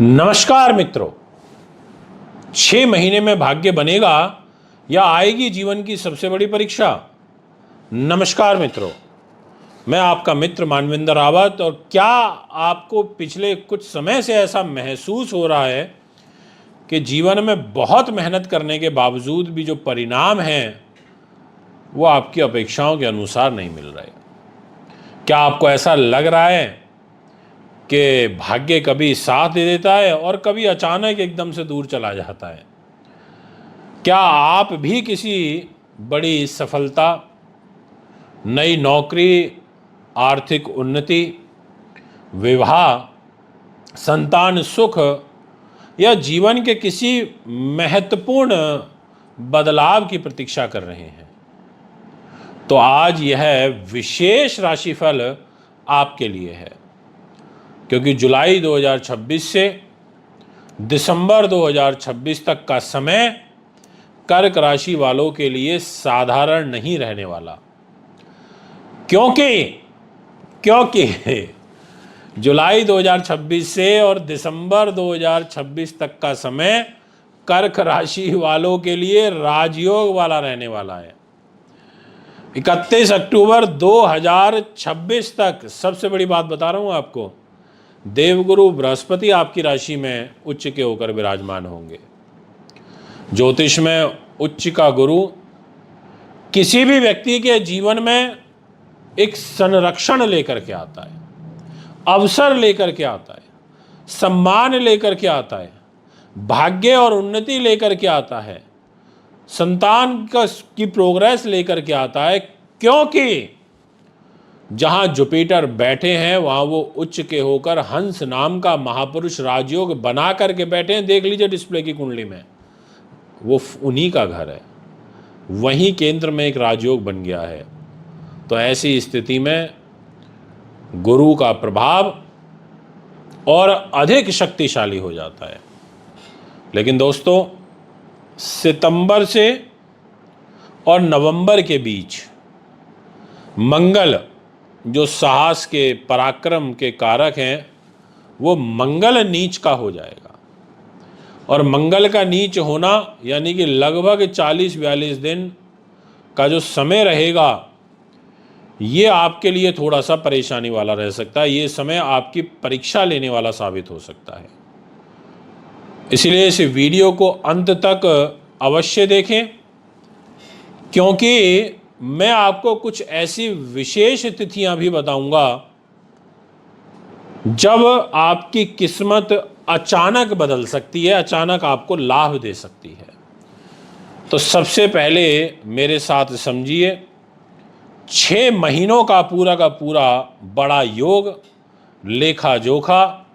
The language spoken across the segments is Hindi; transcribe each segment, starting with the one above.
नमस्कार मित्रों, 6 महीने में भाग्य बनेगा या आएगी जीवन की सबसे बड़ी परीक्षा। नमस्कार मित्रों, मैं आपका मित्र मानविंदर रावत। और क्या आपको पिछले कुछ समय से ऐसा महसूस हो रहा है कि जीवन में बहुत मेहनत करने के बावजूद भी जो परिणाम हैं वो आपकी अपेक्षाओं के अनुसार नहीं मिल रहे? क्या आपको ऐसा लग रहा है कि भाग्य कभी साथ दे देता है और कभी अचानक एकदम से दूर चला जाता है? क्या आप भी किसी बड़ी सफलता, नई नौकरी, आर्थिक उन्नति, विवाह, संतान सुख या जीवन के किसी महत्वपूर्ण बदलाव की प्रतीक्षा कर रहे हैं? तो आज यह विशेष राशिफल आपके लिए है, क्योंकि जुलाई 2026 से दिसंबर 2026 तक का समय कर्क राशि वालों के लिए साधारण नहीं रहने वाला। क्योंकि जुलाई 2026 से और दिसंबर 2026 तक का समय कर्क राशि वालों के लिए राजयोग वाला रहने वाला है। 31 अक्टूबर 2026 तक, सबसे बड़ी बात बता रहा हूं आपको, देवगुरु बृहस्पति आपकी राशि में उच्च के होकर विराजमान होंगे। ज्योतिष में उच्च का गुरु किसी भी व्यक्ति के जीवन में एक संरक्षण लेकर के आता है, अवसर लेकर के आता है, सम्मान लेकर के आता है, भाग्य और उन्नति लेकर के आता है, संतान की प्रोग्रेस लेकर के आता है। क्योंकि जहां जुपिटर बैठे हैं वहां वो उच्च के होकर हंस नाम का महापुरुष राजयोग बना करके बैठे हैं। देख लीजिए डिस्प्ले की कुंडली में, वो उन्हीं का घर है, वहीं केंद्र में एक राजयोग बन गया है। तो ऐसी स्थिति में गुरु का प्रभाव और अधिक शक्तिशाली हो जाता है। लेकिन दोस्तों, सितंबर से और नवंबर के बीच मंगल, जो साहस के, पराक्रम के कारक हैं, वो मंगल नीच का हो जाएगा। और मंगल का नीच होना यानी कि लगभग 40-42 दिन का जो समय रहेगा, ये आपके लिए थोड़ा सा परेशानी वाला रह सकता है। ये समय आपकी परीक्षा लेने वाला साबित हो सकता है। इसलिए इस वीडियो को अंत तक अवश्य देखें, क्योंकि मैं आपको कुछ ऐसी विशेष तिथियां भी बताऊंगा जब आपकी किस्मत अचानक बदल सकती है, अचानक आपको लाभ दे सकती है। तो सबसे पहले मेरे साथ समझिए, 6 महीनों का पूरा बड़ा योग, लेखा जोखा,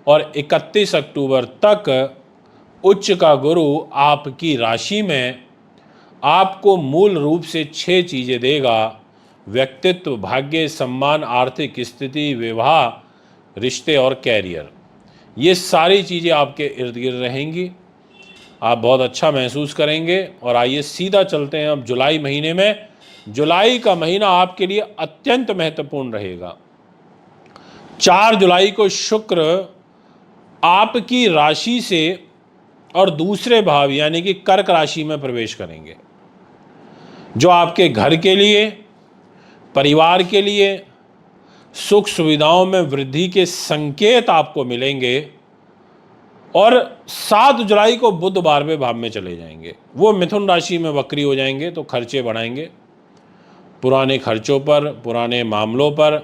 और 31 अक्टूबर तक उच्च का गुरु आपकी राशि में आपको मूल रूप से 6 चीज़ें देगा: व्यक्तित्व, भाग्य, सम्मान, आर्थिक स्थिति, विवाह, रिश्ते और कैरियर। ये सारी चीज़ें आपके इर्द गिर्द रहेंगी, आप बहुत अच्छा महसूस करेंगे। और आइए सीधा चलते हैं अब जुलाई महीने में। जुलाई का महीना आपके लिए अत्यंत महत्वपूर्ण रहेगा। 4 जुलाई को शुक्र आपकी राशि से और दूसरे भाव यानी कि कर्क राशि में प्रवेश करेंगे, जो आपके घर के लिए, परिवार के लिए, सुख सुविधाओं में वृद्धि के संकेत आपको मिलेंगे। और 7 जुलाई को बुध 12वें भाव में चले जाएंगे, वो मिथुन राशि में वक्री हो जाएंगे, तो खर्चे बढ़ाएंगे। पुराने खर्चों पर, पुराने मामलों पर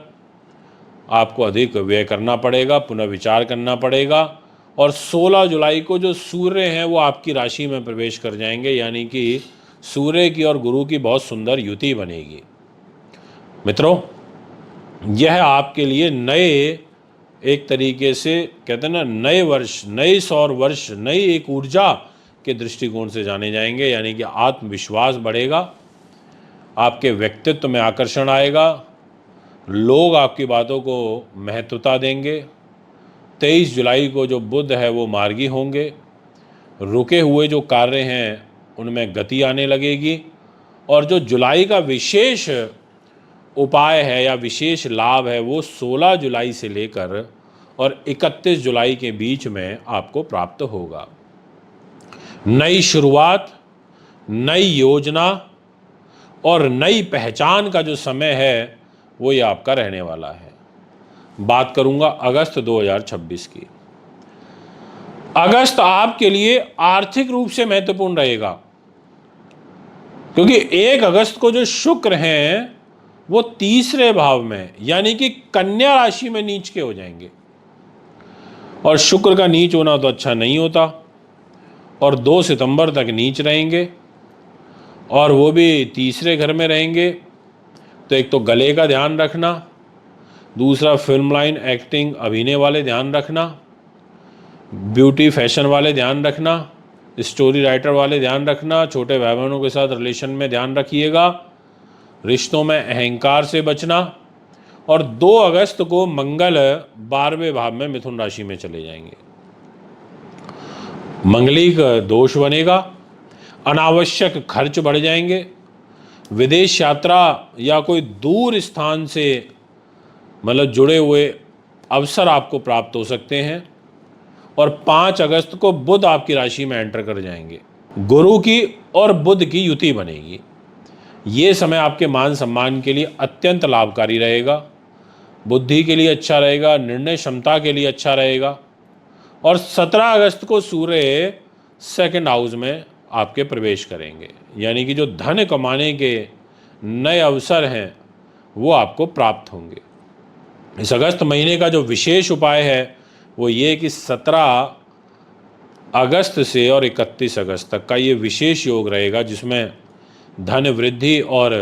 आपको अधिक व्यय करना पड़ेगा, पुनर्विचार करना पड़ेगा। और 16 जुलाई को जो सूर्य हैं वो आपकी राशि में प्रवेश कर जाएंगे, यानी कि सूर्य की और गुरु की बहुत सुंदर युति बनेगी। मित्रों, यह आपके लिए नए, एक तरीके से कहते हैं ना, नए वर्ष, नए सौर वर्ष, नई एक ऊर्जा के दृष्टिकोण से जाने जाएंगे। यानी कि आत्मविश्वास बढ़ेगा, आपके व्यक्तित्व में आकर्षण आएगा, लोग आपकी बातों को महत्वता देंगे। 23 जुलाई को जो बुध है वो मार्गी होंगे, रुके हुए जो कार्य हैं उनमें गति आने लगेगी। और जो जुलाई का विशेष उपाय है या विशेष लाभ है वो 16 जुलाई से लेकर और 31 जुलाई के बीच में आपको प्राप्त होगा। नई शुरुआत, नई योजना और नई पहचान का जो समय है वो ये आपका रहने वाला है। बात करूंगा अगस्त 2026 की। अगस्त आपके लिए आर्थिक रूप से महत्वपूर्ण रहेगा, क्योंकि 1 अगस्त को जो शुक्र हैं वो तीसरे भाव में यानी कि कन्या राशि में नीच के हो जाएंगे। और शुक्र का नीच होना तो अच्छा नहीं होता, और 2 सितंबर तक नीच रहेंगे, और वो भी तीसरे घर में रहेंगे। तो एक तो गले का ध्यान रखना, दूसरा फिल्म लाइन, एक्टिंग, अभिनय वाले ध्यान रखना, ब्यूटी फैशन वाले ध्यान रखना, स्टोरी राइटर वाले ध्यान रखना, छोटे भाई बहनों के साथ रिलेशन में ध्यान रखिएगा, रिश्तों में अहंकार से बचना। और 2 अगस्त को मंगल 12वें भाव में मिथुन राशि में चले जाएंगे। मंगलिक दोष बनेगा, अनावश्यक खर्च बढ़ जाएंगे, विदेश यात्रा या कोई दूर स्थान से मतलब जुड़े हुए अवसर आपको प्राप्त हो सकते हैं। और 5 अगस्त को बुध आपकी राशि में एंटर कर जाएंगे। गुरु की और बुध की युति बनेगी। ये समय आपके मान सम्मान के लिए अत्यंत लाभकारी रहेगा, बुद्धि के लिए अच्छा रहेगा, निर्णय क्षमता के लिए अच्छा रहेगा। और 17 अगस्त को सूर्य 2nd हाउस में आपके प्रवेश करेंगे, यानी कि जो धन कमाने के नए अवसर हैं वो आपको प्राप्त होंगे। इस अगस्त महीने का जो विशेष उपाय है वो ये कि 17 अगस्त से और 31 अगस्त तक का ये विशेष योग रहेगा, जिसमें धन वृद्धि और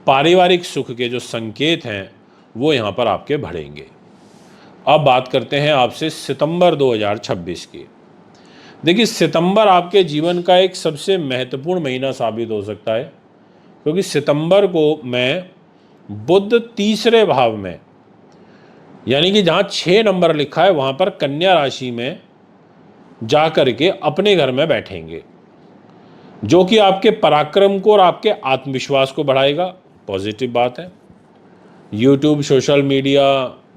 पारिवारिक सुख के जो संकेत हैं वो यहाँ पर आपके बढ़ेंगे। अब बात करते हैं आपसे सितंबर 2026 की। देखिए, सितंबर आपके जीवन का एक सबसे महत्वपूर्ण महीना साबित हो सकता है, क्योंकि सितंबर को मैं बुध तीसरे भाव में यानी कि जहाँ 6 नंबर लिखा है वहाँ पर कन्या राशि में जा कर के अपने घर में बैठेंगे, जो कि आपके पराक्रम को और आपके आत्मविश्वास को बढ़ाएगा। पॉजिटिव बात है। यूट्यूब, सोशल मीडिया,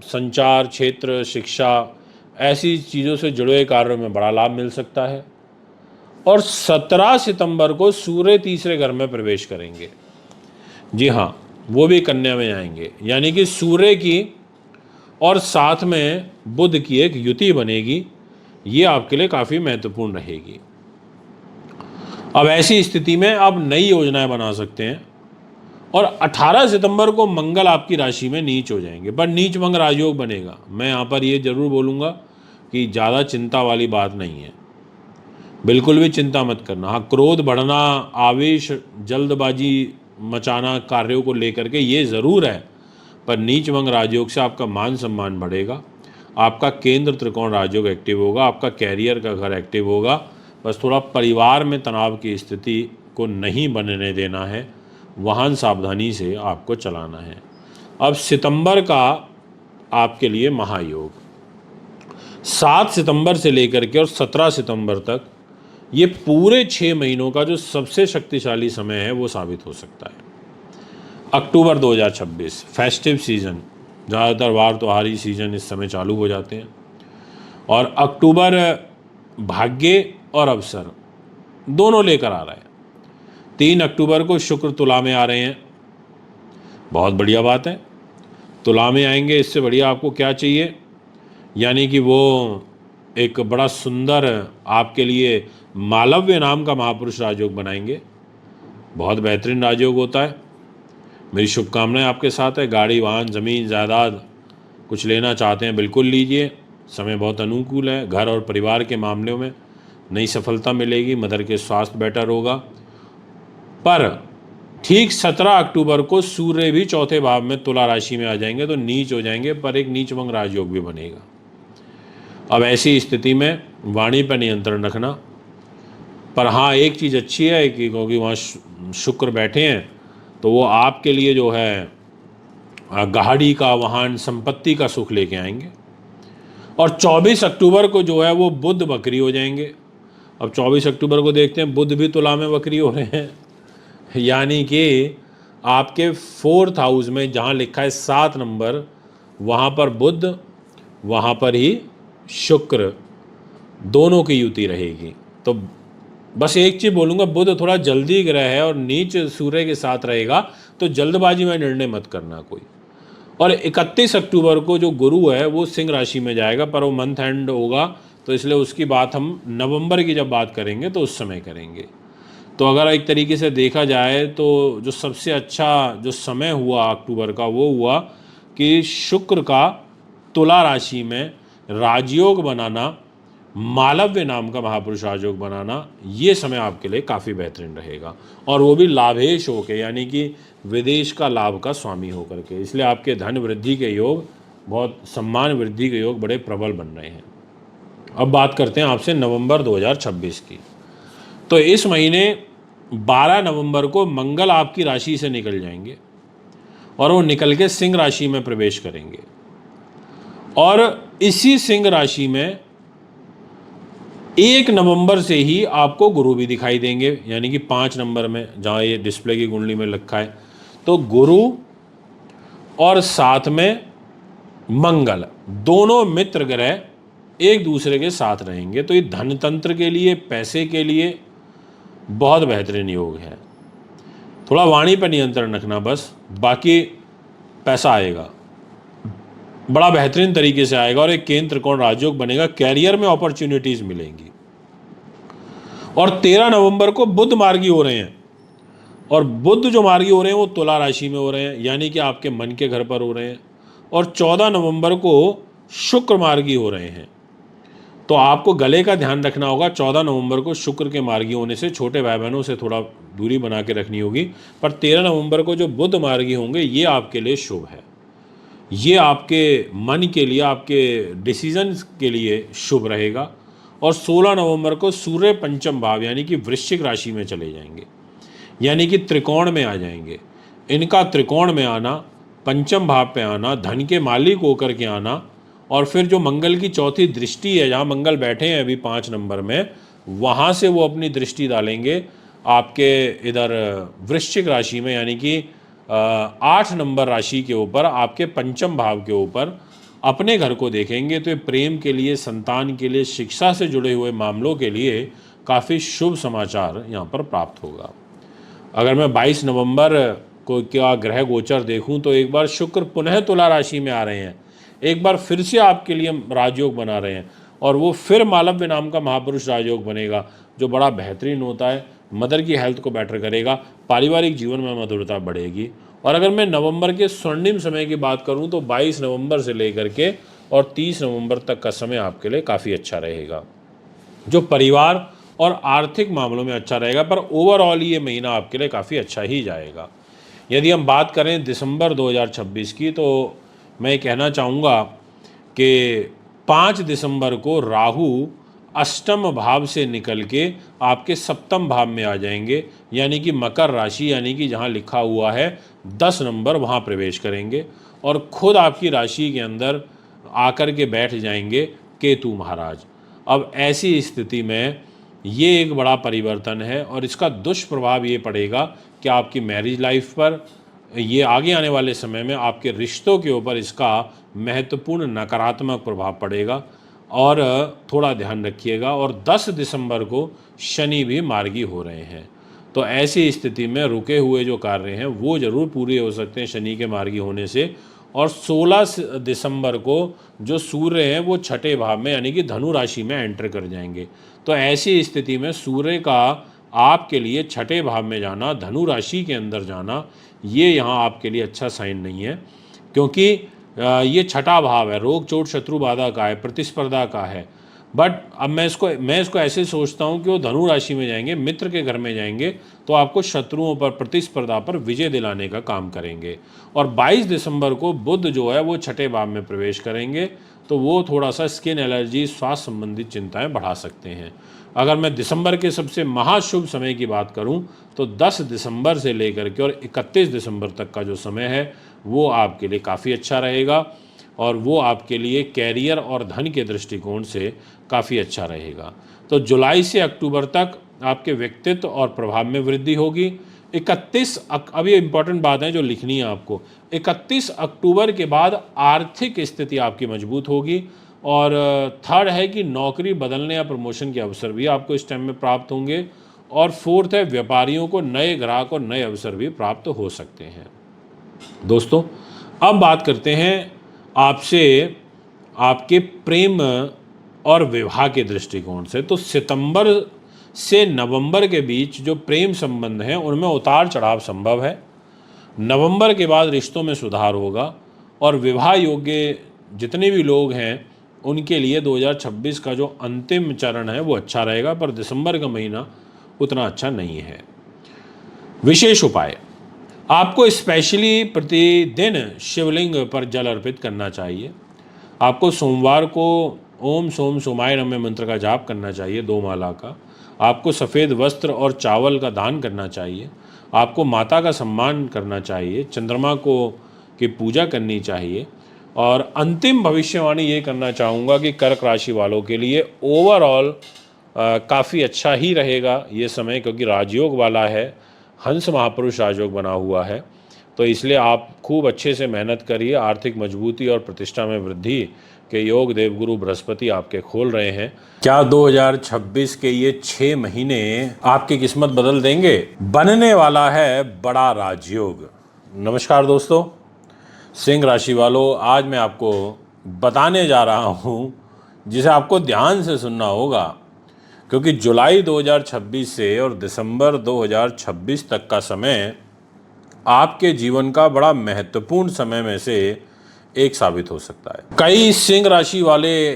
संचार क्षेत्र, शिक्षा, ऐसी चीज़ों से जुड़े कार्यों में बड़ा लाभ मिल सकता है। और 17 सितंबर को सूर्य तीसरे घर में प्रवेश करेंगे। जी हाँ, वो भी कन्या में आएंगे, यानी कि सूर्य की और साथ में बुध की एक युति बनेगी। ये आपके लिए काफ़ी महत्वपूर्ण रहेगी। अब ऐसी स्थिति में आप नई योजनाएं बना सकते हैं। और 18 सितंबर को मंगल आपकी राशि में नीच हो जाएंगे, पर नीच मंगल राजयोग बनेगा। मैं यहाँ पर ये जरूर बोलूँगा कि ज़्यादा चिंता वाली बात नहीं है, बिल्कुल भी चिंता मत करना। हाँ, क्रोध बढ़ना, आवेश, जल्दबाजी मचाना कार्यों को लेकर के ये ज़रूर है, पर नीच मंगल राजयोग से आपका मान सम्मान बढ़ेगा, आपका केंद्र त्रिकोण राजयोग एक्टिव होगा, आपका कैरियर का घर एक्टिव होगा। बस थोड़ा परिवार में तनाव की स्थिति को नहीं बनने देना है, वाहन सावधानी से आपको चलाना है। अब सितंबर का आपके लिए महायोग 7 सितंबर से लेकर के और 17 सितंबर तक, ये पूरे 6 महीनों का जो सबसे शक्तिशाली समय है वो साबित हो सकता है। अक्टूबर 2026 फेस्टिव सीज़न, ज़्यादातर वार त्योहारी सीज़न इस समय चालू हो जाते हैं। और अक्टूबर भाग्य और अवसर दोनों लेकर आ रहा है। 3 अक्टूबर को शुक्र तुला में आ रहे हैं, बहुत बढ़िया बात है। तुला में आएंगे, इससे बढ़िया आपको क्या चाहिए। यानी कि वो एक बड़ा सुंदर आपके लिए मालव्य नाम का महापुरुष राजयोग बनाएंगे, बहुत बेहतरीन राजयोग होता है। मेरी शुभकामनाएं आपके साथ है। गाड़ी, वाहन, ज़मीन, जायदाद कुछ लेना चाहते हैं बिल्कुल लीजिए, समय बहुत अनुकूल है। घर और परिवार के मामलों में नई सफलता मिलेगी, मदर के स्वास्थ्य बेटर होगा। पर ठीक 17 अक्टूबर को सूर्य भी चौथे भाव में तुला राशि में आ जाएंगे, तो नीच हो जाएंगे, पर एक नीच मंगल राजयोग भी बनेगा। अब ऐसी स्थिति में वाणी पर नियंत्रण रखना। पर हाँ, एक चीज़ अच्छी है कि क्योंकि वहाँ शुक्र बैठे हैं, तो वो आपके लिए जो है गाड़ी का, वाहन, संपत्ति का सुख लेके आएंगे। और 24 अक्टूबर को जो है वो बुध बकरी हो जाएंगे। अब 24 अक्टूबर को देखते हैं, बुध भी तुला में बकरी हो रहे हैं, यानी कि आपके 4th हाउस में जहाँ लिखा है 7 नंबर, वहाँ पर बुध वहाँ पर ही शुक्र दोनों की युति रहेगी। तो बस एक चीज़ बोलूँगा, बुध थोड़ा जल्दी ग्रह है और नीच सूर्य के साथ रहेगा, तो जल्दबाजी में निर्णय मत करना कोई। और 31 अक्टूबर को जो गुरु है वो सिंह राशि में जाएगा, पर वो मंथ एंड होगा, तो इसलिए उसकी बात हम नवंबर की जब बात करेंगे तो उस समय करेंगे। तो अगर एक तरीके से देखा जाए तो जो सबसे अच्छा जो समय हुआ अक्टूबर का वो हुआ कि शुक्र का तुला राशि में राजयोग बनाना, मालव्य नाम का महापुरुष राजयोग बनाना, ये समय आपके लिए काफ़ी बेहतरीन रहेगा, और वो भी लाभेश होकर, यानी कि विदेश का लाभ का स्वामी होकर के। इसलिए आपके धन वृद्धि के योग, बहुत सम्मान वृद्धि के योग बड़े प्रबल बन रहे हैं। अब बात करते हैं आपसे नवंबर 2026 की। तो इस महीने 12 नवंबर को मंगल आपकी राशि से निकल जाएंगे और वो निकल के सिंह राशि में प्रवेश करेंगे, और इसी सिंह राशि में 1 नवंबर से ही आपको गुरु भी दिखाई देंगे, यानी कि 5 नंबर में, जहाँ ये डिस्प्ले की कुंडली में लिखा है। तो गुरु और साथ में मंगल, दोनों मित्र ग्रह एक दूसरे के साथ रहेंगे। तो ये धन तंत्र के लिए, पैसे के लिए बहुत बेहतरीन योग है। थोड़ा वाणी पर नियंत्रण रखना बस, बाकी पैसा आएगा, बड़ा बेहतरीन तरीके से आएगा, और एक केंद्र त्रिकोण राजयोग बनेगा। कैरियर में अपॉर्चुनिटीज मिलेंगी। और 13 नवंबर को बुध मार्गी हो रहे हैं, और बुध जो मार्गी हो रहे हैं वो तुला राशि में हो रहे हैं, यानी कि आपके मन के घर पर हो रहे हैं। और 14 नवंबर को शुक्र मार्गी हो रहे हैं। तो आपको गले का ध्यान रखना होगा। 14 नवंबर को शुक्र के मार्गी होने से छोटे भाई बहनों से थोड़ा दूरी बना के रखनी होगी। पर 13 नवंबर को जो बुध मार्गी होंगे ये आपके लिए शुभ है, ये आपके मन के लिए, आपके डिसीजन के लिए शुभ रहेगा। और 16 नवंबर को सूर्य पंचम भाव यानी कि वृश्चिक राशि में चले जाएंगे, यानी कि त्रिकोण में आ जाएंगे। इनका त्रिकोण में आना, पंचम भाव पे आना, धन के मालिक होकर के आना, और फिर जो मंगल की चौथी दृष्टि है, जहाँ मंगल बैठे हैं अभी 5 नंबर में, वहाँ से वो अपनी दृष्टि डालेंगे आपके इधर वृश्चिक राशि में, यानी कि 8 नंबर राशि के ऊपर, आपके पंचम भाव के ऊपर अपने घर को देखेंगे। तो ये प्रेम के लिए, संतान के लिए, शिक्षा से जुड़े हुए मामलों के लिए काफ़ी शुभ समाचार यहाँ पर प्राप्त होगा। अगर मैं 22 नवंबर को क्या ग्रह गोचर देखूं तो एक बार शुक्र पुनः तुला राशि में आ रहे हैं, एक बार फिर से आपके लिए राजयोग बना रहे हैं, और वो फिर मालव्य नाम का महापुरुष राजयोग बनेगा, जो बड़ा बेहतरीन होता है। मदर की हेल्थ को बेटर करेगा, पारिवारिक जीवन में मधुरता बढ़ेगी। और अगर मैं नवंबर के स्वर्णिम समय की बात करूं तो 22 नवंबर से लेकर के और 30 नवंबर तक का समय आपके लिए काफ़ी अच्छा रहेगा, जो परिवार और आर्थिक मामलों में अच्छा रहेगा। पर ओवरऑल ये महीना आपके लिए काफ़ी अच्छा ही जाएगा। यदि हम बात करें दिसंबर 2026 की, तो मैं कहना चाहूँगा कि 5 दिसंबर को राहु अष्टम भाव से निकल के आपके सप्तम भाव में आ जाएंगे, यानी कि मकर राशि, यानी कि जहाँ लिखा हुआ है 10 नंबर, वहाँ प्रवेश करेंगे और खुद आपकी राशि के अंदर आकर के बैठ जाएंगे केतु महाराज। अब ऐसी स्थिति में ये एक बड़ा परिवर्तन है, और इसका दुष्प्रभाव ये पड़ेगा कि आपकी मैरिज लाइफ पर, ये आगे आने वाले समय में आपके रिश्तों के ऊपर इसका महत्वपूर्ण नकारात्मक प्रभाव पड़ेगा, और थोड़ा ध्यान रखिएगा। और 10 दिसंबर को शनि भी मार्गी हो रहे हैं, तो ऐसी स्थिति में रुके हुए जो कार्य हैं वो ज़रूर पूरे हो सकते हैं शनि के मार्गी होने से। और 16 दिसंबर को जो सूर्य हैं वो छठे भाव में, यानी कि धनु राशि में एंटर कर जाएंगे। तो ऐसी स्थिति में सूर्य का आपके लिए छठे भाव में जाना, धनु राशि के अंदर जाना, ये यहाँ आपके लिए अच्छा साइन नहीं है, क्योंकि ये छठा भाव है, रोग चोट शत्रु बाधा का है, प्रतिस्पर्धा का है। बट अब मैं इसको ऐसे सोचता हूँ कि वो धनु राशि में जाएंगे, मित्र के घर में जाएंगे, तो आपको शत्रुओं पर, प्रतिस्पर्धा पर विजय दिलाने का काम करेंगे। और 22 दिसंबर को बुध जो है वो छठे भाव में प्रवेश करेंगे, तो वो थोड़ा सा स्किन एलर्जी, स्वास्थ्य संबंधित चिंताएं बढ़ा सकते हैं। अगर मैं दिसंबर के सबसे महाशुभ समय की बात करूं तो 10 दिसंबर से लेकर के और 31 दिसंबर तक का जो समय है वो आपके लिए काफ़ी अच्छा रहेगा, और वो आपके लिए कैरियर और धन के दृष्टिकोण से काफ़ी अच्छा रहेगा। तो जुलाई से अक्टूबर तक आपके व्यक्तित्व और प्रभाव में वृद्धि होगी, अभी इम्पोर्टेंट बात है जो लिखनी है आपको, 31 अक्टूबर के बाद आर्थिक स्थिति आपकी मजबूत होगी। और थर्ड है कि नौकरी बदलने या प्रमोशन के अवसर भी आपको इस टाइम में प्राप्त होंगे। और फोर्थ है व्यापारियों को नए ग्राहक और नए अवसर भी प्राप्त हो सकते हैं। दोस्तों, अब बात करते हैं आपसे आपके प्रेम और विवाह के दृष्टिकोण से। तो सितंबर से नवंबर के बीच जो प्रेम संबंध हैं उनमें उतार चढ़ाव संभव है। नवंबर के बाद रिश्तों में सुधार होगा और विवाह योग्य जितने भी लोग हैं उनके लिए 2026 का जो अंतिम चरण है वो अच्छा रहेगा, पर दिसंबर का महीना उतना अच्छा नहीं है। विशेष उपाय, आपको स्पेशली प्रतिदिन शिवलिंग पर जल अर्पित करना चाहिए। आपको सोमवार को ओम सोम सोमाय नमः मंत्र का जाप करना चाहिए 2 माला का। आपको सफ़ेद वस्त्र और चावल का दान करना चाहिए। आपको माता का सम्मान करना चाहिए। चंद्रमा को की पूजा करनी चाहिए। और अंतिम भविष्यवाणी ये करना चाहूँगा कि कर्क राशि वालों के लिए ओवरऑल काफ़ी अच्छा ही रहेगा ये समय, क्योंकि राजयोग वाला है, हंस महापुरुष राजयोग बना हुआ है। तो इसलिए आप खूब अच्छे से मेहनत करिए। आर्थिक मजबूती और प्रतिष्ठा में वृद्धि के योग देवगुरु बृहस्पति आपके खोल रहे हैं। क्या 2026 के ये 6 महीने आपकी किस्मत बदल देंगे? बनने वाला है बड़ा राजयोग। नमस्कार दोस्तों, सिंह राशि वालों, आज मैं आपको बताने जा रहा हूँ जिसे आपको ध्यान से सुनना होगा, क्योंकि जुलाई 2026 से और दिसंबर 2026 तक का समय आपके जीवन का बड़ा महत्वपूर्ण समय में से एक साबित हो सकता है। कई सिंह राशि वाले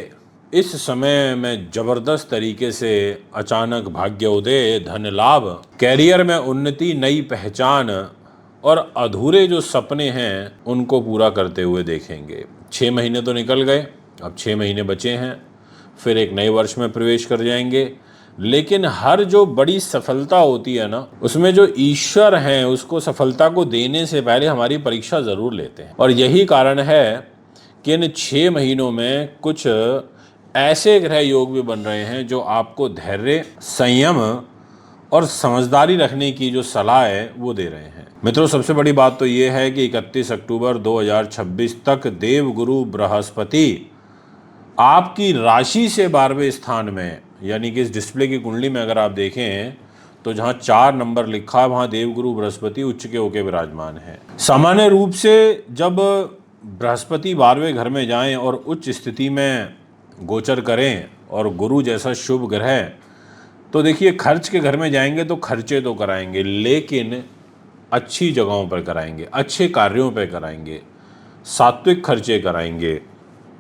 इस समय में जबरदस्त तरीके से अचानक भाग्योदय, धन लाभ, कैरियर में उन्नति, नई पहचान और अधूरे जो सपने हैं उनको पूरा करते हुए देखेंगे। 6 महीने तो निकल गए, अब 6 महीने बचे हैं, फिर एक नए वर्ष में प्रवेश कर जाएंगे। लेकिन हर जो बड़ी सफलता होती है ना, उसमें जो ईश्वर हैं उसको सफलता को देने से पहले हमारी परीक्षा ज़रूर लेते हैं। और यही कारण है कि इन 6 महीनों में कुछ ऐसे ग्रह योग भी बन रहे हैं जो आपको धैर्य, संयम और समझदारी रखने की जो सलाह है वो दे रहे हैं। मित्रों, सबसे बड़ी बात तो ये है कि 31 अक्टूबर 2026 तक देवगुरु बृहस्पति आपकी राशि से 12वें स्थान में, यानी कि इस डिस्प्ले की कुंडली में अगर आप देखें तो जहां 4 नंबर लिखा है वहां देवगुरु बृहस्पति उच्च के होकर विराजमान है। सामान्य रूप से जब बृहस्पति 12वें घर में जाएं और उच्च स्थिति में गोचर करें और गुरु जैसा शुभ ग्रह, तो देखिए खर्च के घर में जाएंगे तो खर्चे तो कराएंगे, लेकिन अच्छी जगहों पर कराएंगे, अच्छे कार्यों पर कराएंगे, सात्विक खर्चे कराएंगे।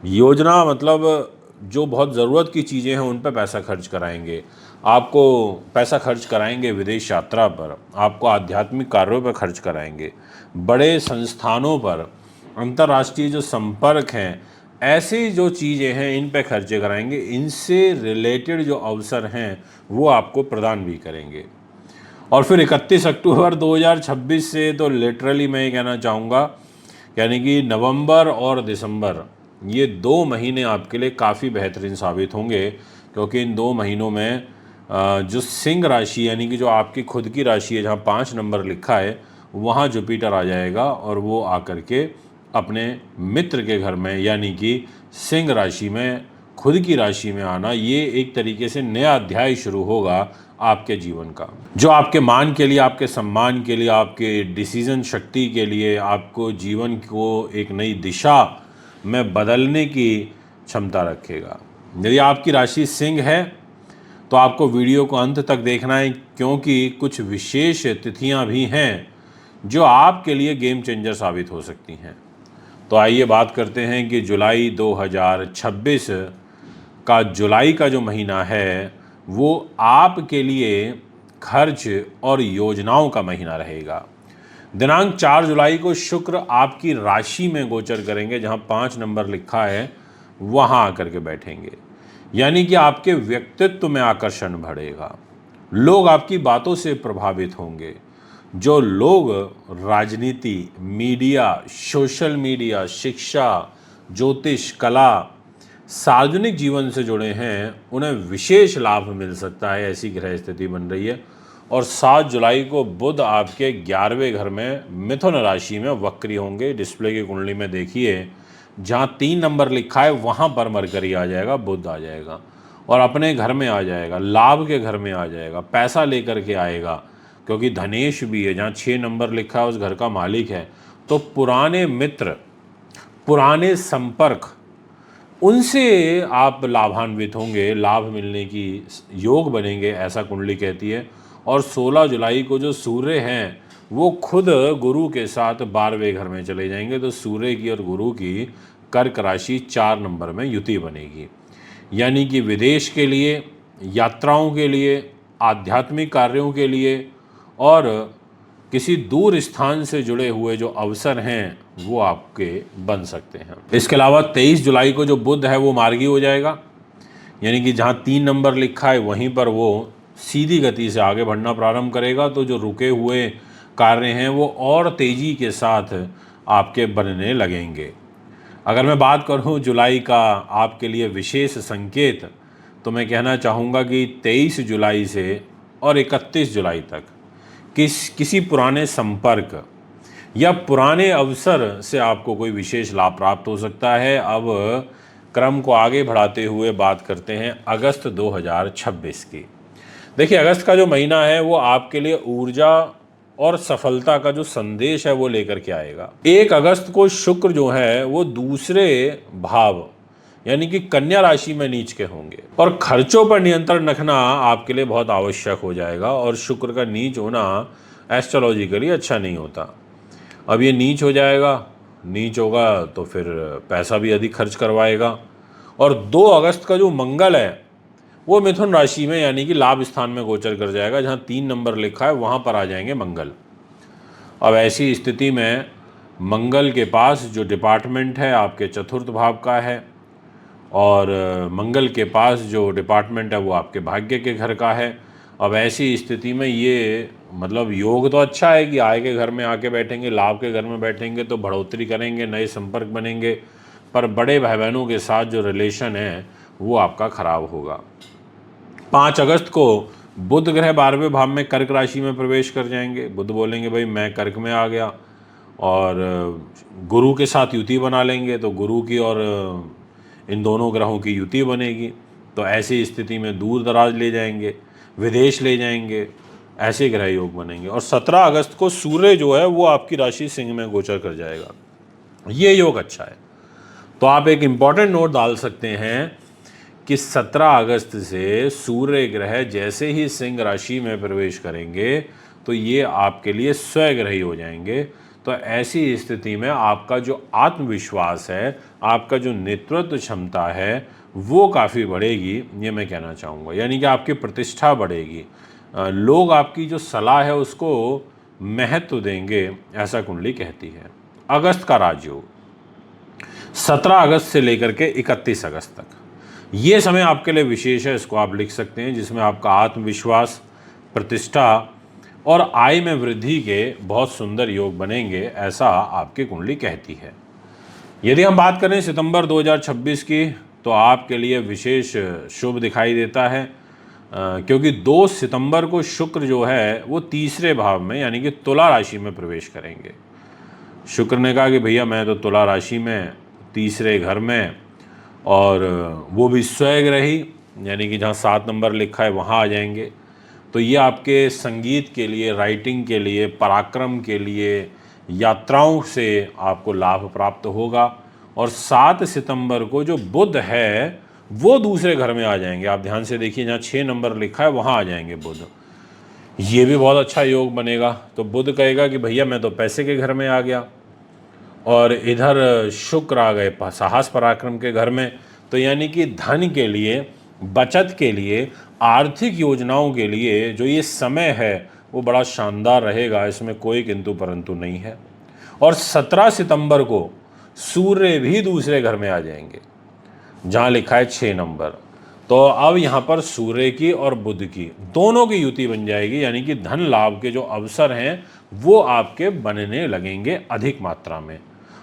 योजना मतलब जो बहुत ज़रूरत की चीज़ें हैं उन पर पैसा खर्च कराएंगे। आपको पैसा खर्च कराएंगे विदेश यात्रा पर, आपको आध्यात्मिक कार्यों पर खर्च कराएंगे, बड़े संस्थानों पर, अंतर्राष्ट्रीय जो संपर्क हैं, ऐसी जो चीज़ें हैं इन पे खर्चे कराएंगे। इनसे रिलेटेड जो अवसर हैं वो आपको प्रदान भी करेंगे। और फिर 31 अक्टूबर 2026 से तो लिटरली मैं ये कहना चाहूँगा, यानी कि नवंबर और दिसंबर, ये 2 महीने आपके लिए काफ़ी बेहतरीन साबित होंगे, क्योंकि इन 2 महीनों में जो सिंह राशि यानी कि जो आपकी खुद की राशि है, जहाँ 5 नंबर लिखा है, वहाँ जुपिटर आ जाएगा और वो आकर के अपने मित्र के घर में, यानी कि सिंह राशि में, खुद की राशि में आना, ये एक तरीके से नया अध्याय शुरू होगा आपके जीवन का, जो आपके मान के लिए, आपके सम्मान के लिए, आपके डिसीजन शक्ति के लिए, आपको जीवन को एक नई दिशा में बदलने की क्षमता रखेगा। यदि आपकी राशि सिंह है तो आपको वीडियो को अंत तक देखना है, क्योंकि कुछ विशेष तिथियां भी हैं जो आपके लिए गेम चेंजर साबित हो सकती हैं। तो आइए बात करते हैं कि जुलाई 2026 का जुलाई का जो महीना है वो आपके लिए खर्च और योजनाओं का महीना रहेगा। दिनांक 4 जुलाई को शुक्र आपकी राशि में गोचर करेंगे, जहां 5 नंबर लिखा है वहां आकर के बैठेंगे, यानी कि आपके व्यक्तित्व में आकर्षण बढ़ेगा। लोग आपकी बातों से प्रभावित होंगे। जो लोग राजनीति, मीडिया, सोशल मीडिया, शिक्षा, ज्योतिष, कला, सार्वजनिक जीवन से जुड़े हैं, उन्हें विशेष लाभ मिल सकता है। ऐसी ग्रह स्थिति बन रही है। और 7 जुलाई को बुध आपके 11वें घर में मिथुन राशि में वक्री होंगे। डिस्प्ले की कुंडली में देखिए, जहाँ 3 नंबर लिखा है वहाँ पर मरकरी आ जाएगा, बुध आ जाएगा और अपने घर में आ जाएगा, लाभ के घर में आ जाएगा, पैसा लेकर के आएगा, क्योंकि धनेश भी है। जहाँ 6 नंबर लिखा है उस घर का मालिक है। तो पुराने मित्र, पुराने संपर्क, उनसे आप लाभान्वित होंगे, लाभ मिलने की योग बनेंगे, ऐसा कुंडली कहती है। और 16 जुलाई को जो सूर्य हैं वो खुद गुरु के साथ 12वें घर में चले जाएंगे। तो सूर्य की और गुरु की कर्क राशि 4 नंबर में युति बनेगी, यानी कि विदेश के लिए, यात्राओं के लिए, आध्यात्मिक कार्यों के लिए और किसी दूर स्थान से जुड़े हुए जो अवसर हैं वो आपके बन सकते हैं। इसके अलावा 23 जुलाई को जो बुध है वो मार्गी हो जाएगा, यानी कि जहाँ 3 नंबर लिखा है वहीं पर वो सीधी गति से आगे बढ़ना प्रारंभ करेगा। तो जो रुके हुए कार्य हैं वो और तेज़ी के साथ आपके बनने लगेंगे। अगर मैं बात करूँ जुलाई का आपके लिए विशेष संकेत, तो मैं कहना चाहूँगा कि 23 जुलाई से और 31 जुलाई तक किसी पुराने संपर्क या पुराने अवसर से आपको कोई विशेष लाभ प्राप्त हो सकता है। अब क्रम को आगे बढ़ाते हुए बात करते हैं अगस्त 2026 की। देखिए, अगस्त का जो महीना है वो आपके लिए ऊर्जा और सफलता का जो संदेश है वो लेकर के आएगा। 1 अगस्त को शुक्र जो है वो दूसरे भाव यानी कि कन्या राशि में नीच के होंगे और खर्चों पर नियंत्रण रखना आपके लिए बहुत आवश्यक हो जाएगा। और शुक्र का नीच होना एस्ट्रोलॉजिकली अच्छा नहीं होता। अब ये नीच हो जाएगा, नीच होगा तो फिर पैसा भी अधिक खर्च करवाएगा। और 2 अगस्त का जो मंगल है वो मिथुन राशि में यानी कि लाभ स्थान में गोचर कर जाएगा। जहाँ 3 नंबर लिखा है वहाँ पर आ जाएंगे मंगल। अब ऐसी स्थिति में मंगल के पास जो डिपार्टमेंट है आपके चतुर्थ भाव का है और मंगल के पास जो डिपार्टमेंट है वो आपके भाग्य के घर का है। अब ऐसी स्थिति में ये मतलब योग तो अच्छा है कि आय के घर में आके बैठेंगे, लाभ के घर में बैठेंगे तो बढ़ोतरी करेंगे, नए संपर्क बनेंगे, पर बड़े भाई बहनों के साथ जो रिलेशन है वो आपका खराब होगा। 5 अगस्त को बुध ग्रह 12वें भाव में कर्क राशि में प्रवेश कर जाएंगे। बुध बोलेंगे भाई मैं कर्क में आ गया, और गुरु के साथ युति बना लेंगे। तो गुरु की और इन दोनों ग्रहों की युति बनेगी। तो ऐसी स्थिति में दूर दराज ले जाएंगे, विदेश ले जाएंगे, ऐसे ग्रह योग बनेंगे। और 17 अगस्त को सूर्य जो है वो आपकी राशि सिंह में गोचर कर जाएगा। ये योग अच्छा है। तो आप एक इम्पॉर्टेंट नोट डाल सकते हैं कि 17 अगस्त से सूर्य ग्रह जैसे ही सिंह राशि में प्रवेश करेंगे तो ये आपके लिए स्वग्रही हो जाएंगे। तो ऐसी स्थिति में आपका जो आत्मविश्वास है, आपका जो नेतृत्व क्षमता है वो काफ़ी बढ़ेगी, ये मैं कहना चाहूँगा। यानी कि आपकी प्रतिष्ठा बढ़ेगी, लोग आपकी जो सलाह है उसको महत्व देंगे, ऐसा कुंडली कहती है। अगस्त का राजयोग 17 अगस्त से लेकर के 31 अगस्त तक ये समय आपके लिए विशेष है, इसको आप लिख सकते हैं, जिसमें आपका आत्मविश्वास, प्रतिष्ठा और आय में वृद्धि के बहुत सुंदर योग बनेंगे, ऐसा आपकी कुंडली कहती है। यदि हम बात करें सितंबर 2026 की, तो आपके लिए विशेष शुभ दिखाई देता है, क्योंकि 2 सितंबर को शुक्र जो है वो तीसरे भाव में यानी कि तुला राशि में प्रवेश करेंगे। शुक्र ने कहा कि भैया मैं तो तुला राशि में तीसरे घर में, और वो भी स्वग्रही यानी कि जहाँ 7 नंबर लिखा है वहाँ आ जाएंगे। तो ये आपके संगीत के लिए, राइटिंग के लिए, पराक्रम के लिए, यात्राओं से आपको लाभ प्राप्त होगा। और 7 सितंबर को जो बुध है वो दूसरे घर में आ जाएंगे। आप ध्यान से देखिए, जहाँ 6 नंबर लिखा है वहाँ आ जाएंगे बुध। ये भी बहुत अच्छा योग बनेगा। तो बुध कहेगा कि भैया मैं तो पैसे के घर में आ गया, और इधर शुक्र आ गए साहस पराक्रम के घर में। तो यानी कि धन के लिए, बचत के लिए, आर्थिक योजनाओं के लिए जो ये समय है वो बड़ा शानदार रहेगा, इसमें कोई किंतु परंतु नहीं है। और 17 सितंबर को सूर्य भी दूसरे घर में आ जाएंगे जहाँ लिखा है 6 नंबर। तो अब यहाँ पर सूर्य की और बुध की दोनों की युति बन जाएगी, यानी कि धन लाभ के जो अवसर हैं वो आपके बनने लगेंगे अधिक मात्रा में।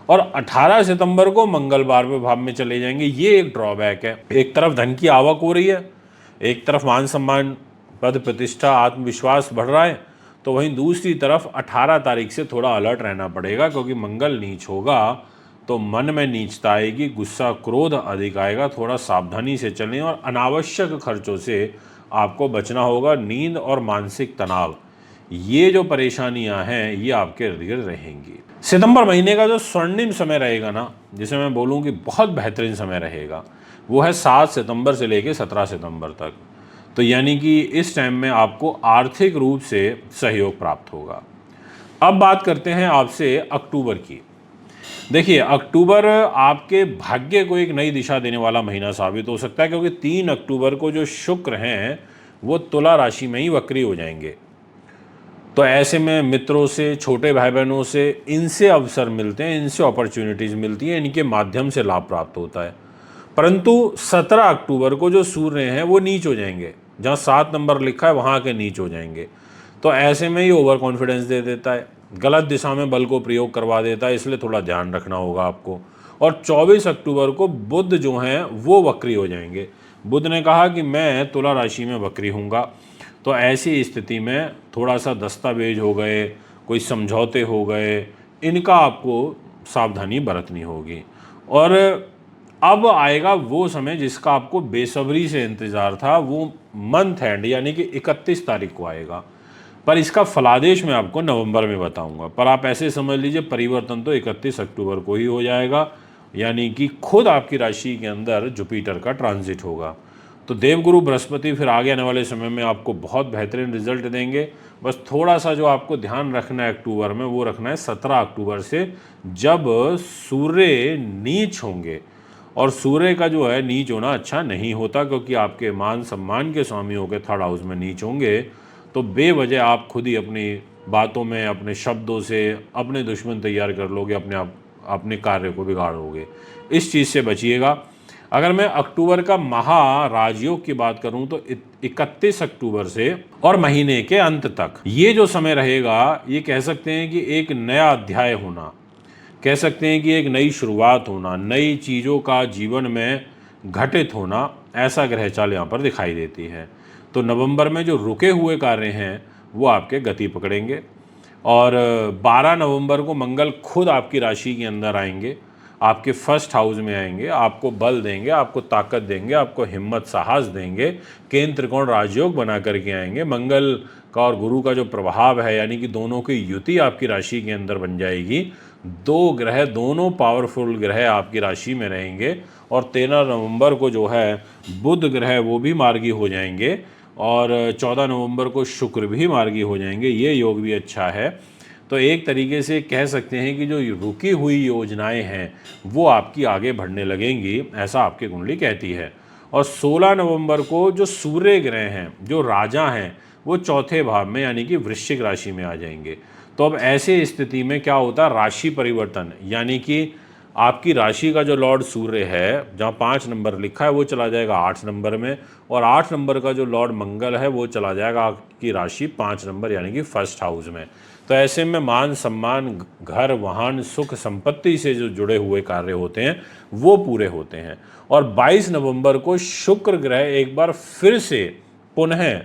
और 18 सितंबर को मंगल 12वें भाव में चले जाएंगे। ये एक ड्रॉबैक है, एक तरफ धन की आवक हो रही है, एक तरफ मान सम्मान पद प्रतिष्ठा आत्मविश्वास बढ़ रहा है। तो वहीं दूसरी तरफ 18 तारीख से थोड़ा अलर्ट रहना पड़ेगा, क्योंकि मंगल नीच होगा तो मन में नीचता आएगी, गुस्सा क्रोध अधिक आएगा। थोड़ा सावधानी से चलें और अनावश्यक खर्चों से आपको बचना होगा। नींद और मानसिक तनाव, ये जो परेशानियां हैं ये आपके इर्द गिर्द रहेंगी। सितंबर महीने का जो स्वर्णिम समय रहेगा ना, जिसे मैं बोलूँ कि बहुत बेहतरीन समय रहेगा, वो है 7 सितंबर से लेकर 17 सितंबर तक। तो यानी कि इस टाइम में आपको आर्थिक रूप से सहयोग प्राप्त होगा। अब बात करते हैं आपसे अक्टूबर की। देखिए, अक्टूबर आपके भाग्य को एक नई दिशा देने वाला महीना साबित हो सकता है, क्योंकि 3 अक्टूबर को जो शुक्र हैं वो तुला राशि में ही वक्री हो जाएंगे। तो ऐसे में मित्रों से, छोटे भाई बहनों से, इनसे अवसर मिलते हैं, इनसे अपॉर्चुनिटीज़ मिलती हैं, इनके माध्यम से लाभ प्राप्त होता है। परंतु 17 अक्टूबर को जो सूर्य हैं वो नीच हो जाएंगे, जहाँ 7 नंबर लिखा है वहाँ के नीच हो जाएंगे। तो ऐसे में ये ओवर कॉन्फिडेंस दे देता है, गलत दिशा में बल को प्रयोग करवा देता है, इसलिए थोड़ा ध्यान रखना होगा आपको। और 24 अक्टूबर को बुध जो हैं वो वक्री हो जाएंगे। बुध ने कहा कि मैं तुला राशि में वक्री हूँगा। तो ऐसी स्थिति में थोड़ा सा दस्तावेज हो गए, कोई समझौते हो गए, इनका आपको सावधानी बरतनी होगी। और अब आएगा वो समय जिसका आपको बेसब्री से इंतज़ार था, वो मंथ एंड यानी कि 31 तारीख को आएगा। पर इसका फलादेश मैं आपको नवंबर में बताऊंगा। पर आप ऐसे समझ लीजिए, परिवर्तन तो 31 अक्टूबर को ही हो जाएगा, यानी कि खुद आपकी राशि के अंदर जुपिटर का ट्रांजिट होगा। तो देवगुरु बृहस्पति फिर आगे आने वाले समय में आपको बहुत बेहतरीन रिजल्ट देंगे। बस थोड़ा सा जो आपको ध्यान रखना है अक्टूबर में, वो रखना है 17 अक्टूबर से, जब सूर्य नीच होंगे। और सूर्य का जो है नीच होना अच्छा नहीं होता, क्योंकि आपके मान सम्मान के स्वामी होकर थर्ड हाउस में नीच होंगे तो बेवजह आप खुद ही अपनी बातों में, अपने शब्दों से अपने दुश्मन तैयार कर लोगे, अपने कार्य को बिगाड़ोगे। इस चीज़ से बचिएगा। अगर मैं अक्टूबर का महाराजयोग की बात करूं तो 31 अक्टूबर से और महीने के अंत तक ये जो समय रहेगा, ये कह सकते हैं कि एक नया अध्याय होना, कह सकते हैं कि एक नई शुरुआत होना, नई चीज़ों का जीवन में घटित होना, ऐसा ग्रह चाल यहाँ पर दिखाई देती है। तो नवंबर में जो रुके हुए कार्य हैं वो आपके गति पकड़ेंगे। और 12 नवंबर को मंगल खुद आपकी राशि के अंदर आएंगे, आपके फर्स्ट हाउस में आएंगे, आपको बल देंगे, आपको ताकत देंगे, आपको हिम्मत साहस देंगे, केंद्र त्रिकोण राजयोग बना करके आएंगे। मंगल का और गुरु का जो प्रभाव है, यानी कि दोनों की युति आपकी राशि के अंदर बन जाएगी। 2 ग्रह, दोनों पावरफुल ग्रह आपकी राशि में रहेंगे। और 13 नवंबर को जो है बुध ग्रह वो भी मार्गी हो जाएंगे, और 14 नवंबर को शुक्र भी मार्गी हो जाएंगे। ये योग भी अच्छा है। तो एक तरीके से कह सकते हैं कि जो रुकी हुई योजनाएं हैं वो आपकी आगे बढ़ने लगेंगी, ऐसा आपकी कुंडली कहती है। और 16 नवंबर को जो सूर्य ग्रह हैं, जो राजा हैं, वो चौथे भाव में यानी कि वृश्चिक राशि में आ जाएंगे। तो अब ऐसे स्थिति में क्या होता है, राशि परिवर्तन, यानी कि आपकी राशि का जो लॉर्ड सूर्य है, जहाँ 5 नंबर लिखा है, वो चला जाएगा 8 नंबर में। और 8 नंबर का जो लॉर्ड मंगल है वो चला जाएगा आपकी राशि 5 नंबर यानी कि फर्स्ट हाउस में। तो ऐसे में मान सम्मान, घर, वाहन, सुख, संपत्ति से जो जुड़े हुए कार्य होते हैं वो पूरे होते हैं। और 22 नवंबर को शुक्र ग्रह एक बार फिर से पुनः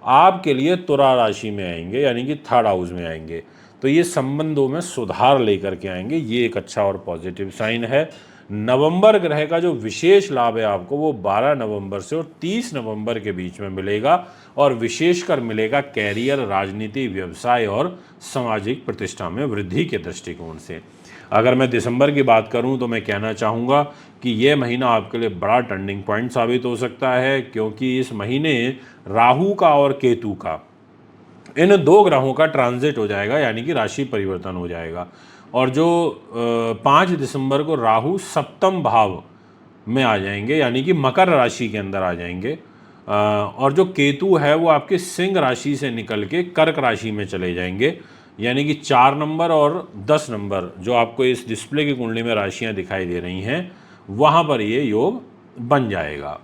आपके लिए तुला राशि में आएंगे, यानी कि थर्ड हाउस में आएंगे। तो ये संबंधों में सुधार लेकर के आएंगे, ये एक अच्छा और पॉजिटिव साइन है। नवंबर ग्रह का जो विशेष लाभ है आपको, वो 12 नवंबर से और 30 नवंबर के बीच में मिलेगा, और विशेषकर मिलेगा कैरियर, राजनीति, व्यवसाय और सामाजिक प्रतिष्ठा में वृद्धि के दृष्टिकोण से। अगर मैं दिसंबर की बात करूं तो मैं कहना चाहूँगा कि यह महीना आपके लिए बड़ा टर्निंग पॉइंट साबित हो सकता है, क्योंकि इस महीने राहु का और केतु का, इन 2 ग्रहों का ट्रांजिट हो जाएगा, यानी कि राशि परिवर्तन हो जाएगा। और जो 5 दिसंबर को राहु सप्तम भाव में आ जाएंगे, यानी कि मकर राशि के अंदर आ जाएंगे। और जो केतु है वो आपके सिंह राशि से निकल के कर्क राशि में चले जाएंगे, यानी कि 4 नंबर और 10 नंबर जो आपको इस डिस्प्ले की कुंडली में राशियां दिखाई दे रही हैं, वहाँ पर ये योग बन जाएगा।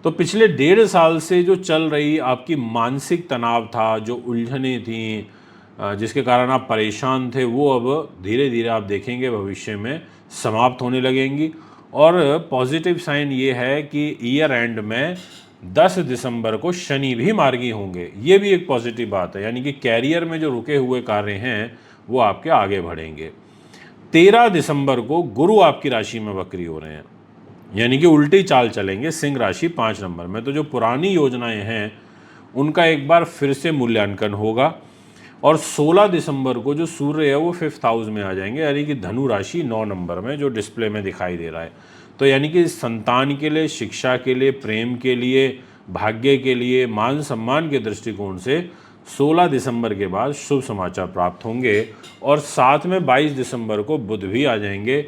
तो पिछले 1.5 साल से जो चल रही आपकी मानसिक तनाव था, जो उलझनें थी, जिसके कारण आप परेशान थे, वो अब धीरे धीरे आप देखेंगे भविष्य में समाप्त होने लगेंगी। और पॉजिटिव साइन ये है कि ईयर एंड में 10 दिसंबर को शनि भी मार्गी होंगे। ये भी एक पॉजिटिव बात है, यानी कि कैरियर में जो रुके हुए कार्य हैं वो आपके आगे बढ़ेंगे। 13 दिसंबर को गुरु आपकी राशि में वक्री हो रहे हैं, यानी कि उल्टी चाल चलेंगे सिंह राशि 5 नंबर में। तो जो पुरानी योजनाएं हैं उनका एक बार फिर से मूल्यांकन होगा। और 16 दिसंबर को जो सूर्य है वो 5th हाउस में आ जाएंगे, यानी कि धनु राशि 9 नंबर में, जो डिस्प्ले में दिखाई दे रहा है। तो यानी कि संतान के लिए, शिक्षा के लिए, प्रेम के लिए, भाग्य के लिए, मान सम्मान के दृष्टिकोण से 16 दिसंबर के बाद शुभ समाचार प्राप्त होंगे। और साथ में 22 दिसंबर को बुध भी आ जाएंगे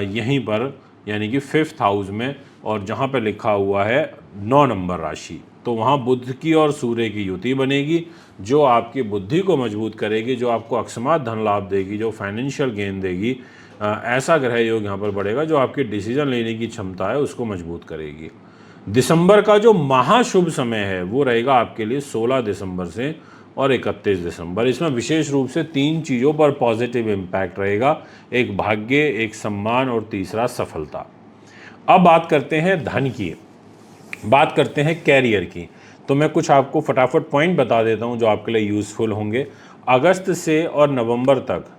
यहीं पर, यानी कि 5th हाउस में, और जहाँ पर लिखा हुआ है 9 नंबर राशि। तो वहाँ बुध की और सूर्य की युति बनेगी, जो आपकी बुद्धि को मजबूत करेगी, जो आपको अकस्मात धन लाभ देगी, जो फाइनेंशियल गेन देगी। ऐसा ग्रह योग यहाँ पर बढ़ेगा जो आपकी डिसीजन लेने की क्षमता है उसको मजबूत करेगी। दिसंबर का जो महाशुभ समय है वो रहेगा आपके लिए 16 दिसंबर से और 31 दिसंबर। इसमें विशेष रूप से 3 चीज़ों पर पॉजिटिव इम्पैक्ट रहेगा, एक भाग्य, एक सम्मान और तीसरा सफलता। अब बात करते हैं धन की, बात करते हैं कैरियर की। तो मैं कुछ आपको फटाफट पॉइंट बता देता हूं जो आपके लिए यूज़फुल होंगे। अगस्त से और नवंबर तक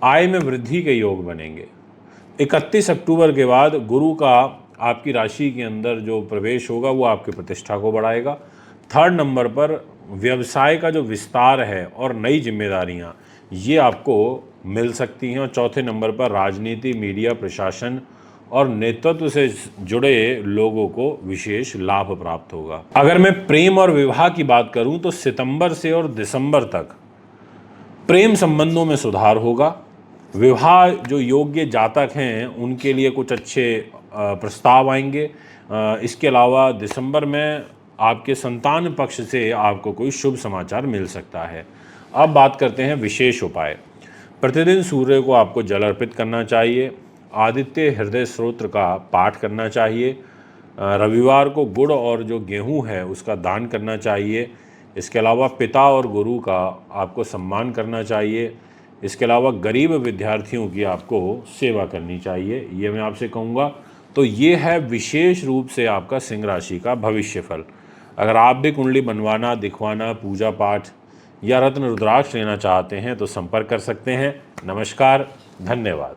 आय में वृद्धि के योग बनेंगे। 31 अक्टूबर के बाद गुरु का आपकी राशि के अंदर जो प्रवेश होगा वो आपकी प्रतिष्ठा को बढ़ाएगा। 3rd नंबर पर व्यवसाय का जो विस्तार है और नई जिम्मेदारियां ये आपको मिल सकती हैं। और 4थे नंबर पर राजनीति, मीडिया, प्रशासन और नेतृत्व से जुड़े लोगों को विशेष लाभ प्राप्त होगा। अगर मैं प्रेम और विवाह की बात करूं तो सितंबर से और दिसंबर तक प्रेम संबंधों में सुधार होगा। विवाह जो योग्य जातक हैं उनके लिए कुछ अच्छे प्रस्ताव आएंगे। इसके अलावा दिसंबर में आपके संतान पक्ष से आपको कोई शुभ समाचार मिल सकता है। अब बात करते हैं विशेष उपाय। प्रतिदिन सूर्य को आपको जल अर्पित करना चाहिए। आदित्य हृदय स्तोत्र का पाठ करना चाहिए। रविवार को गुड़ और जो गेहूं है उसका दान करना चाहिए। इसके अलावा पिता और गुरु का आपको सम्मान करना चाहिए। इसके अलावा गरीब विद्यार्थियों की आपको सेवा करनी चाहिए, ये मैं आपसे कहूँगा। तो ये है विशेष रूप से आपका सिंह राशि का भविष्यफल। अगर आप भी कुंडली बनवाना, दिखवाना, पूजा पाठ या रत्न रुद्राक्ष लेना चाहते हैं तो संपर्क कर सकते हैं। नमस्कार, धन्यवाद।